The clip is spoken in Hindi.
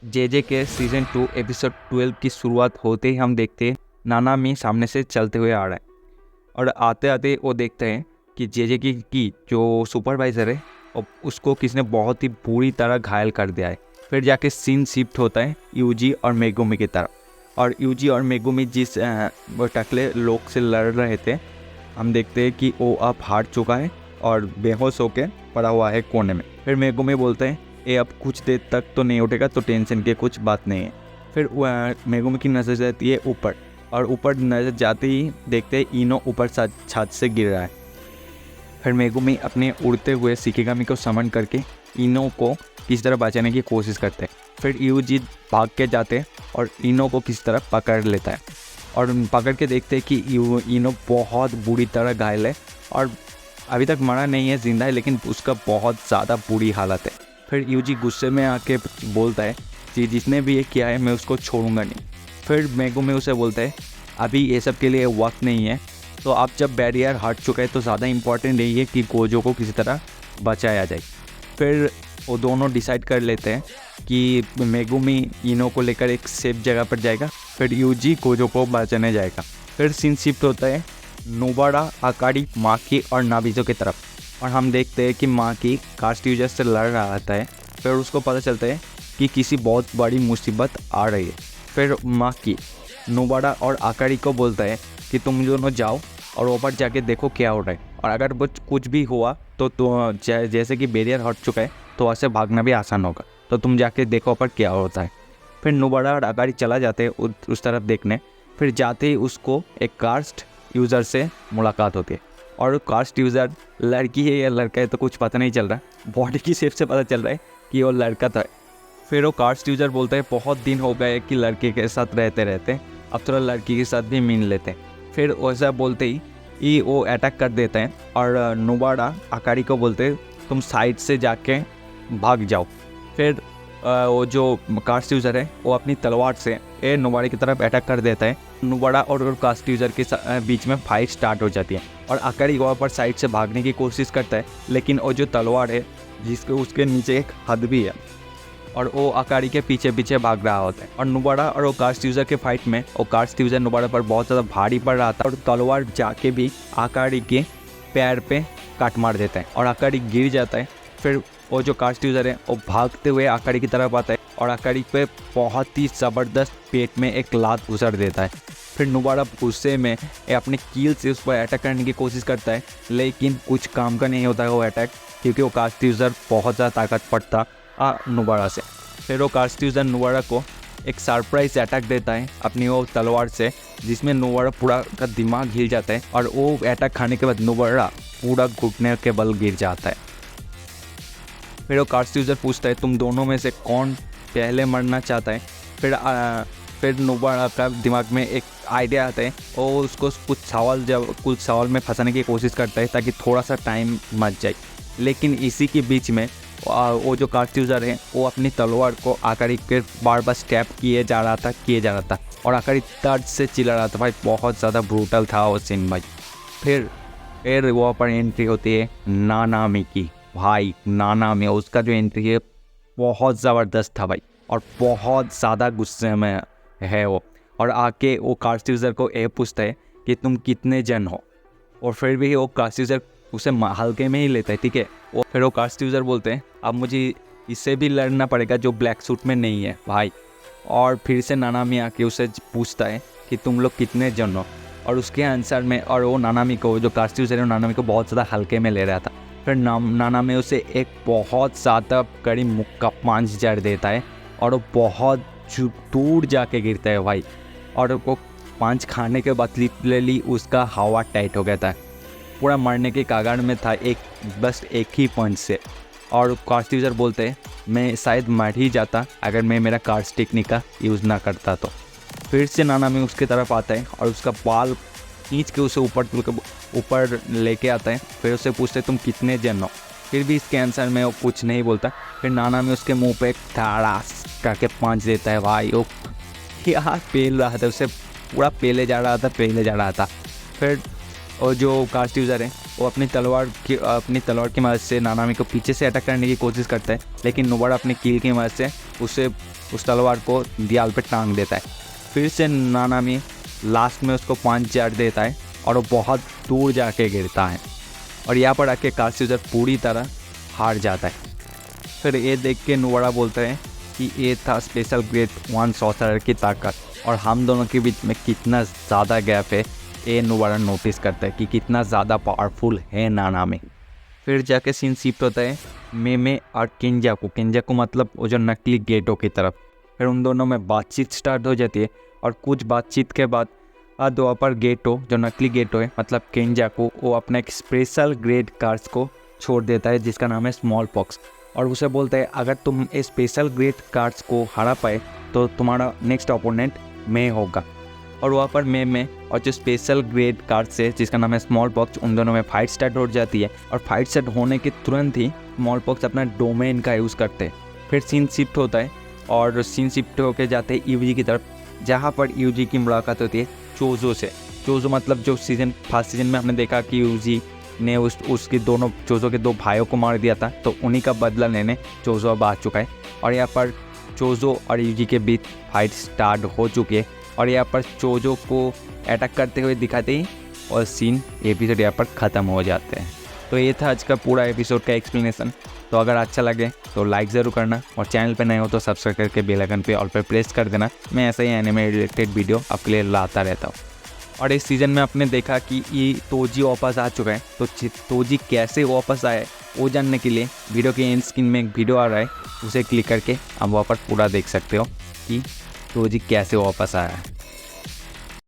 जेजे के सीज़न 2 एपिसोड 12 की शुरुआत होते ही हम देखते हैं नानामी सामने से चलते हुए आ रहा है और आते आते वो देखते हैं कि जेजे की जो सुपरवाइज़र है उसको किसने बहुत ही बुरी तरह घायल कर दिया है। फिर जाके सीन शिफ्ट होता है यूजी और मेगुमी की तरफ और यूजी और मेगुमी जिस वो टकले लोग से लड़ रहे थे हम देखते हैं कि वो अब हार चुका है और बेहोश होकर पड़ा हुआ है कोने में। फिर मेगुमी बोलते हैं ये अब कुछ देर तक तो नहीं उठेगा तो टेंशन की कुछ बात नहीं है। फिर मेगुमी की नज़र जाती है ऊपर और ऊपर नज़र जाते ही देखते हैं इनो ऊपर छत से गिर रहा है। फिर मेगुमी अपने उड़ते हुए शिकिगामी को समन करके इनो को किसी तरह बचाने की कोशिश करते हैं। फिर यूजी भाग के जाते हैं और इनो को किसी तरह पकड़ लेता है और पकड़ के देखते हैं कि इनो बहुत बुरी तरह घायल है और अभी तक मरा नहीं है, जिंदा है, लेकिन उसका बहुत ज़्यादा बुरी हालत है। फिर यूजी गुस्से में आके बोलता है कि जिसने भी ये किया है मैं उसको छोड़ूंगा नहीं। फिर मेगुमी उसे बोलता है अभी ये सब के लिए वक्त नहीं है, तो अब जब बैरियर हट चुका है तो ज़्यादा इम्पॉर्टेंट यही है कि गोजो को किसी तरह बचाया जाए। फिर वो दोनों डिसाइड कर लेते हैं कि मेगुमी इनो को लेकर एक सेफ जगह पर जाएगा, फिर यूजी गोजो को बचाने जाएगा। फिर सीन शिफ्ट होता है नोबारा, आकारी, माकी और नाबिजो की तरफ और हम देखते हैं कि माकी कास्ट यूजर से लड़ रहा आता है। फिर उसको पता चलता है कि किसी बहुत बड़ी मुसीबत आ रही है। फिर माकी नोबारा और आकारी को बोलता है कि तुम दोनों जाओ और ऊपर जाके देखो क्या हो रहा है और अगर कुछ भी हुआ तो जैसे कि बैरियर हट चुका है तो वहाँ से भागना भी आसान होगा, तो तुम जाके देखो ऊपर क्या होता है। फिर नोबारा और आकारी चला जाते हैं उस तरफ देखने। फिर जाते ही उसको एक कास्ट यूज़र से मुलाकात होती है और कास्ट यूज़र लड़की है या लड़का है तो कुछ पता नहीं चल रहा, बॉडी की शेप से पता चल रहा है कि वो लड़का था। फिर वो कास्ट यूज़र बोलता है बहुत दिन हो गए कि लड़के के साथ रहते रहते, अब थोड़ा लड़की के साथ भी मिल लेते हैं। फिर वैसा बोलते ही वो अटैक कर देते हैं और नोबारा आकारी को बोलते हैं तुम साइड से जाके भाग जाओ। फिर वो जो कास्ट यूज़र है वो अपनी तलवार से नोबारा की तरफ अटैक कर देता है। नोबारा और कास्ट यूज़र के बीच में फाइट स्टार्ट हो जाती है और आकारी वहाँ पर साइड से भागने की कोशिश करता है, लेकिन वो जो तलवार है जिसके उसके नीचे एक हद भी है और वो आकारी के पीछे पीछे भाग रहा होता है। और नोबारा और वो कास्ट यूज़र के फाइट में वो कास्ट यूज़र नोबारा पर बहुत ज़्यादा भारी पड़ रहा था और तलवार जाके भी आकारी के पैर पे काट मार देता है और आकारी गिर जाता है। फिर वो जो कास्ट यूज़र है वो भागते हुए आकारी की तरफ आता है और आकारी पे बहुत ही ज़बरदस्त पेट में एक लात घुसर देता है। फिर नोबारा गुस्से में अपने कील से उस पर अटैक करने की कोशिश करता है, लेकिन कुछ काम का नहीं होता है वो अटैक, क्योंकि वो कास्ट यूज़र बहुत ज़्यादा ताकतवर था नोबारा से। फिर वो कास्ट यूज़र नोबारा को एक सरप्राइज अटैक देता है अपनी वो तलवार से, जिसमें नोबारा पूरा का दिमाग हिल जाता है और वो अटैक खाने के बाद नोबारा पूरा घुटने के बल गिर जाता है। फिर वो कास्ट यूज़र पूछता है तुम दोनों में से कौन पहले मरना चाहता है। फिर नोबारा का दिमाग में एक आइडिया आता है, वो उसको कुछ सवाल में फंसाने की कोशिश करता है ताकि थोड़ा सा टाइम मच जाए। लेकिन इसी के बीच में वो जो कास्ट यूज़र है वो अपनी तलवार को आकारी के बार बार स्टैप किए जा रहा था और आकारी दर्द से चिल्ला रहा था। भाई बहुत ज़्यादा ब्रूटल था वो सीन भाई। फिर वहाँ पर एंट्री होती है नानामी की। भाई नानामी उसका जो एंट्री है बहुत ज़बरदस्त था भाई और बहुत ज़्यादा गुस्से में है वो, और आके वो कास्ट यूज़र को ये पूछता है कि तुम कितने जन हो, और फिर भी वो कास्ट यूज़र उसे हल्के में ही लेता है, ठीक है। फिर वो कास्ट यूज़र बोलते हैं अब मुझे इससे भी लड़ना पड़ेगा जो ब्लैक सूट में नहीं है भाई। और फिर से नानामी आके उसे पूछता है कि तुम लोग कितने जन हो, और उसके आंसर में और वो नानामी को जो कास्ट यूज़र है नानामी को बहुत ज़्यादा हल्के में ले रहा था। फिर नानामी उसे एक बहुत ज़्यादा कड़ी मुक्का पांच जड़ देता है और वो बहुत दूर जाके गिरता है भाई, और वो पांच खाने के बाद लिटरली उसका हवा टाइट हो गया था, पूरा मरने के कगार में था बस एक ही पंच से। और कास्ट यूज़र बोलते हैं मैं शायद मर ही जाता अगर मैं मेरा कास्ट टेक्निक का यूज़ ना करता तो। फिर से नानामी उसकी तरफ आता है और उसका बाल खींच के उसे ऊपर लेके आता है। फिर उससे पूछते तुम कितने जन हो, फिर भी इसके आंसर में वो कुछ नहीं बोलता। फिर नानामी उसके मुंह पे एक धड़ास करके पाँच देता है भाई, वो यार पेल रहा था, उसे पूरा पेले जा रहा था। फिर और जो कास्ट यूज़र है वो अपनी तलवार की मदद से नानामी को पीछे से अटैक करने की कोशिश करता है, लेकिन नोबाड़ा अपनी कील की मदद से उस तलवार को दीवार पे टांग देता है। फिर से नानामी लास्ट में उसको 5 जार देता है और वो बहुत दूर जाके गिरता है और यहाँ पर आके कास्यूजर पूरी तरह हार जाता है। फिर ये देख के नोबाड़ा बोलता है कि ये था स्पेशल ग्रेड 1 सॉर्सरर की ताकत, और हम दोनों के बीच में कितना ज़्यादा गैप है ये नोबाड़ा नोटिस करता है कि कितना ज़्यादा पावरफुल है नानामी। फिर जाके सीन शिफ्ट होता है मेमे और केंजाकू मतलब वो जो नकली गेटो की तरफ। फिर उन दोनों में बातचीत स्टार्ट हो जाती है और कुछ बातचीत के बाद वहाँ पर गेटो जो नकली गेटो है मतलब केंजाकू, वो अपना एक स्पेशल ग्रेड कार्ड्स को छोड़ देता है जिसका नाम है स्मॉल पॉक्स, और उसे बोलता है अगर तुम इस स्पेशल ग्रेड कार्ड्स को हरा पाए तो तुम्हारा नेक्स्ट ओपोनेंट मैं होगा। और वहाँ पर मैं और जो स्पेशल ग्रेड कार्ड्स है जिसका नाम है स्मॉल पॉक्स, उन दोनों में फाइट स्टार्ट हो जाती है और फाइट स्टार्ट होने के तुरंत ही स्मॉल पॉक्स अपना डोमेन का यूज़ करते हैं। फिर सीन शिफ्ट होता है और सीन शिफ्ट होकर जाते हैं यूजी की तरफ, जहाँ पर यूजी की मुलाकात होती है चोजो से। चोजो मतलब जो फर्स्ट सीजन में हमने देखा कि यूजी ने उसकी दोनों चोजो के 2 भाइयों को मार दिया था, तो उन्हीं का बदला लेने चोजो अब आ चुका है और यहाँ पर चोजो और यूजी के बीच फाइट स्टार्ट हो चुकी है और यहाँ पर चोजो को अटैक करते हुए दिखाते ही और सीन एपिसोड यहाँ पर ख़त्म हो जाते हैं। तो ये था आज का पूरा एपिसोड का एक्सप्लेनेशन। तो अगर अच्छा लगे तो लाइक ज़रूर करना और चैनल पे नए हो तो सब्सक्राइब करके बेल आइकन पे ऑल पे प्रेस कर देना। मैं ऐसा ही एनिमे रिलेटेड वीडियो आपके लिए लाता रहता हूँ। और इस सीज़न में आपने देखा कि ये तोजी वापस आ चुका है, तो तोजी कैसे वापस आए वो जानने के लिए वीडियो के एंड स्क्रीन में एक वीडियो आ रहा है, उसे क्लिक करके आप वहाँ पर पूरा देख सकते हो कि तोजी कैसे वापस आया है।